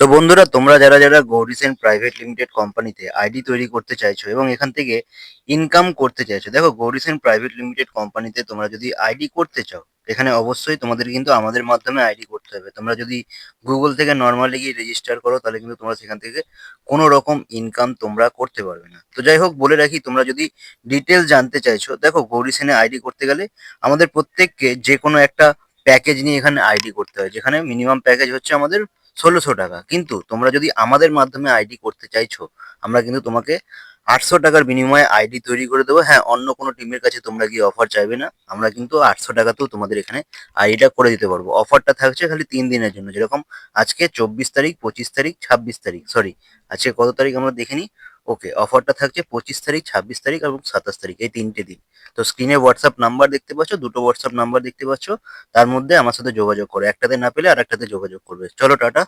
তো বন্ধুরা, তোমরা যারা যারা গৌরীসেন প্রাইভেট লিমিটেড কোম্পানিতে আইডি তৈরি করতে চাইছো এবং এখান থেকে ইনকাম করতে চাইছো, দেখো গৌরীসেন প্রাইভেট লিমিটেড কোম্পানিতে তোমরা যদি আইডি করতে চাও, এখানে অবশ্যই তোমাদের কিন্তু আমাদের মাধ্যমে আইডি করতে হবে। তোমরা যদি গুগল থেকে নর্মালি গিয়ে রেজিস্টার করো, তাহলে কিন্তু তোমরা সেখান থেকে কোনো রকম ইনকাম তোমরা করতে পারবে না। তো যাই হোক, বলে রাখি, তোমরা যদি ডিটেল জানতে চাইছো, দেখো গৌরীসেনে আইডি করতে গেলে আমাদের প্রত্যেককে যে কোনো একটা প্যাকেজ নিয়ে এখানে আইডি করতে হয়, যেখানে মিনিমাম প্যাকেজ হচ্ছে আমাদের ১৬০০ টাকা। কিন্তু তোমরা যদি আমাদের মাধ্যমে আইডি করতে চাইছো, আমরা কিন্তু তোমাকে ৮০০ টাকার বিনিময়ে আইডি তৈরি করে দেবো। হ্যাঁ, অন্য কোনো টিমের কাছে তোমরা গিয়ে অফার চাইবে না, আমরা কিন্তু ৮০০ টাকাতেও তোমাদের এখানে আইডিটা করে দিতে পারবো। অফারটা থাকছে খালি ৩ দিনের জন্য, যেরকম আজকে ২৪ তারিখ, ২৫ তারিখ, ২৬ তারিখ, সরি আজকে কত তারিখ আমরা দেখে নিই। ওকে, অফারটা থাকছে ২৫ তারিখ, ২৬ তারিখ এবং ২৭ তারিখ, এই 3টে দিন। তো স্ক্রিনে হোয়াটসঅ্যাপ নাম্বার দেখতে পাচ্ছ, দুটো হোয়াটসঅ্যাপ নাম্বার দেখতে পাচ্ছ। তার মধ্যে আমার সাথে যোগাযোগ করো, একটাতে না পেলে আর একটাতে যোগাযোগ করবে। চলো, টাটা।